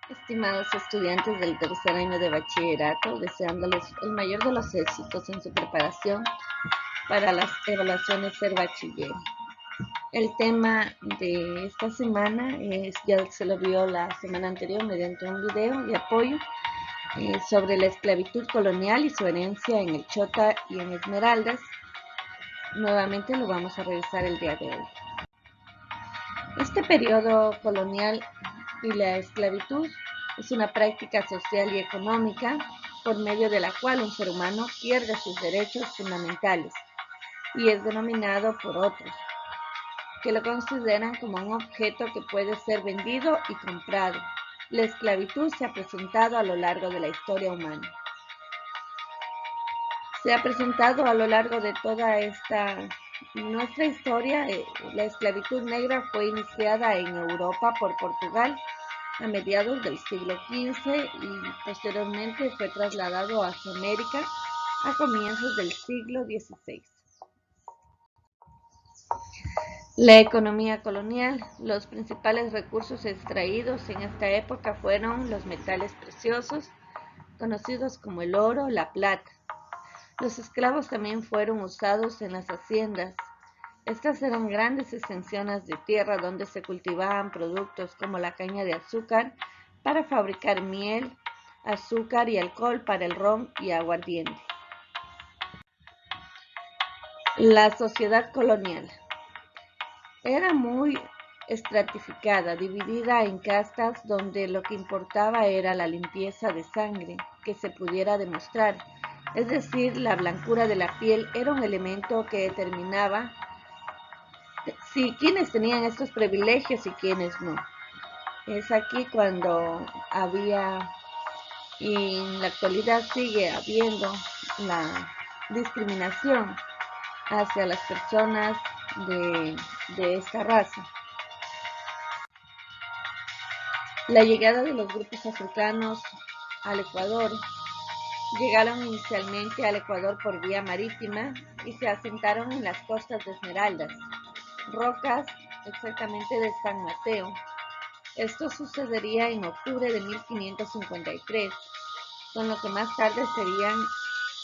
Estimados estudiantes del tercer año de bachillerato, deseándoles el mayor de los éxitos en su preparación para las evaluaciones Ser Bachiller. El tema de esta semana ya se lo vio la semana anterior mediante un video de apoyo sobre la esclavitud colonial y su herencia en el Chota y en Esmeraldas. Nuevamente lo vamos a revisar el día de hoy. Este periodo colonial y la esclavitud es una práctica social y económica por medio de la cual un ser humano pierde sus derechos fundamentales y es denominado por otros, que lo consideran como un objeto que puede ser vendido y comprado. La esclavitud se ha presentado a lo largo de la historia humana. Se ha presentado a lo largo de toda nuestra historia. La esclavitud negra fue iniciada en Europa por Portugal a mediados del siglo XV y posteriormente fue trasladado hacia América a comienzos del siglo XVI. La economía colonial. Los principales recursos extraídos en esta época fueron los metales preciosos, conocidos como el oro, la plata. Los esclavos también fueron usados en las haciendas. Estas eran grandes extensiones de tierra donde se cultivaban productos como la caña de azúcar para fabricar miel, azúcar y alcohol para el ron y aguardiente. La sociedad colonial era muy estratificada, dividida en castas donde lo que importaba era la limpieza de sangre que se pudiera demostrar. Es decir, la blancura de la piel era un elemento que determinaba si quienes tenían estos privilegios y quienes no. Es aquí cuando había, y en la actualidad sigue habiendo, la discriminación hacia las personas de esta raza. La llegada de los grupos africanos al Ecuador. Llegaron inicialmente al Ecuador por vía marítima y se asentaron en las costas de Esmeraldas, Rocas, exactamente de San Mateo. Esto sucedería en octubre de 1553, con lo que más tarde serían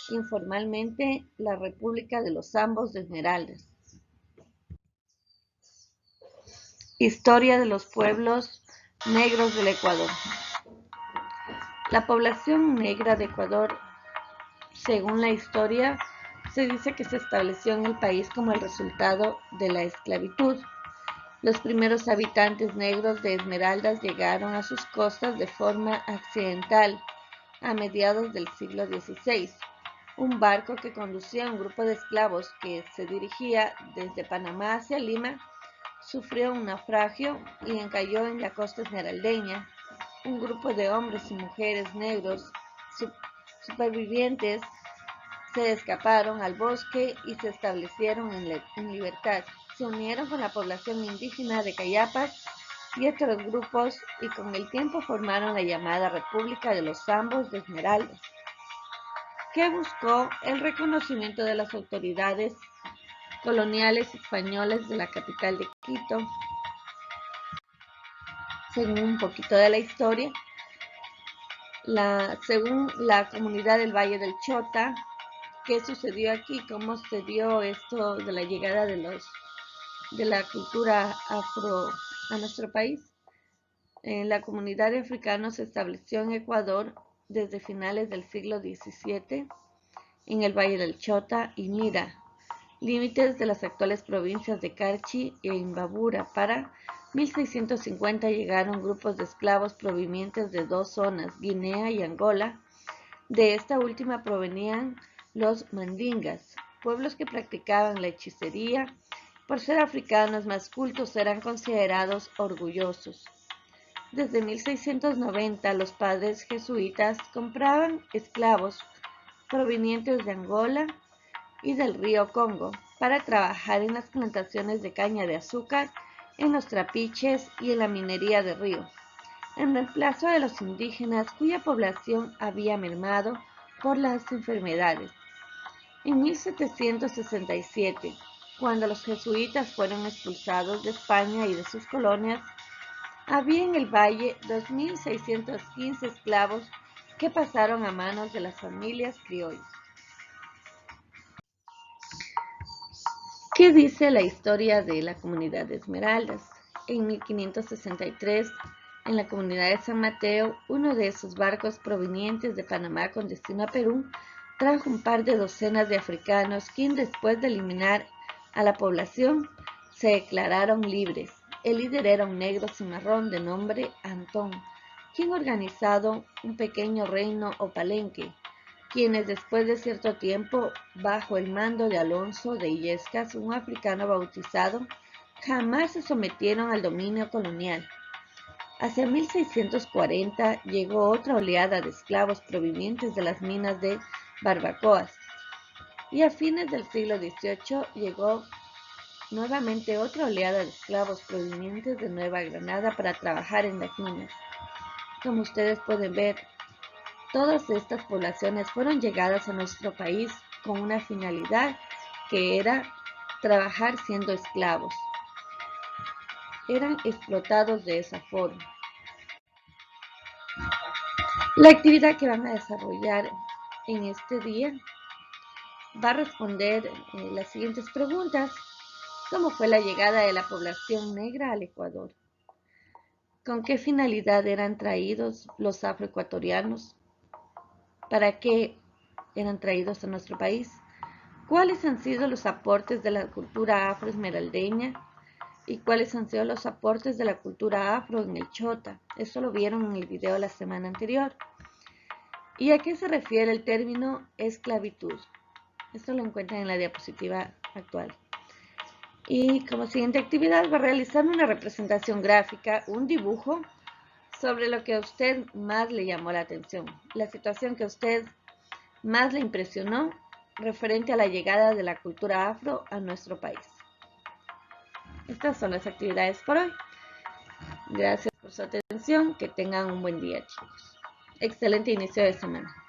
informalmente la República de los Zambos de Esmeraldas. Historia de los pueblos negros del Ecuador. La población negra de Ecuador, según la historia, se dice que se estableció en el país como el resultado de la esclavitud. Los primeros habitantes negros de Esmeraldas llegaron a sus costas de forma accidental a mediados del siglo XVI. Un barco que conducía a un grupo de esclavos que se dirigía desde Panamá hacia Lima sufrió un naufragio y encalló en la costa esmeraldeña. Un grupo de hombres y mujeres negros supervivientes se escaparon al bosque y se establecieron en libertad. Se unieron con la población indígena de Cayapas y otros grupos y con el tiempo formaron la llamada República de los Zambos de Esmeraldas, que buscó el reconocimiento de las autoridades coloniales españolas de la capital de Quito. Según un poquito de la historia, según la comunidad del Valle del Chota, ¿qué sucedió aquí? ¿Cómo se dio esto de la llegada de la cultura afro a nuestro país? La comunidad de africanos se estableció en Ecuador desde finales del siglo XVII en el Valle del Chota y Mira, límites de las actuales provincias de Carchi e Imbabura. Para 1650 llegaron grupos de esclavos provenientes de dos zonas, Guinea y Angola. De esta última provenían los mandingas, pueblos que practicaban la hechicería. Por ser africanos más cultos eran considerados orgullosos. Desde 1690 los padres jesuitas compraban esclavos provenientes de Angola y del río Congo para trabajar en las plantaciones de caña de azúcar, en los trapiches y en la minería de río, en reemplazo de los indígenas cuya población había mermado por las enfermedades. En 1767, cuando los jesuitas fueron expulsados de España y de sus colonias, Había en el valle 2.615 esclavos que pasaron a manos de las familias criollas. ¿Qué dice la historia de la comunidad de Esmeraldas? En 1563, en la comunidad de San Mateo, uno de esos barcos provenientes de Panamá con destino a Perú trajo un par de docenas de africanos, quien después de eliminar a la población, se declararon libres. El líder era un negro cimarrón de nombre Antón, quien organizado un pequeño reino o palenque, quienes después de cierto tiempo, bajo el mando de Alonso de Illescas, un africano bautizado, jamás se sometieron al dominio colonial. Hacia 1640 llegó otra oleada de esclavos provenientes de las minas de Barbacoas, y a fines del siglo XVIII llegó nuevamente otra oleada de esclavos provenientes de Nueva Granada para trabajar en las minas. Como ustedes pueden ver, todas estas poblaciones fueron llegadas a nuestro país con una finalidad que era trabajar siendo esclavos. Eran explotados de esa forma. La actividad que van a desarrollar en este día va a responder las siguientes preguntas. ¿Cómo fue la llegada de la población negra al Ecuador? ¿Con qué finalidad eran traídos los afroecuatorianos? ¿Para qué eran traídos a nuestro país? ¿Cuáles han sido los aportes de la cultura afroesmeraldeña? ¿Y cuáles han sido los aportes de la cultura afro en el Chota? Eso lo vieron en el video de la semana anterior. ¿Y a qué se refiere el término esclavitud? Esto lo encuentran en la diapositiva actual. Y como siguiente actividad va a realizar una representación gráfica, un dibujo, sobre lo que a usted más le llamó la atención, la situación que a usted más le impresionó referente a la llegada de la cultura afro a nuestro país. Estas son las actividades por hoy. Gracias por su atención, que tengan un buen día, chicos. Excelente inicio de semana.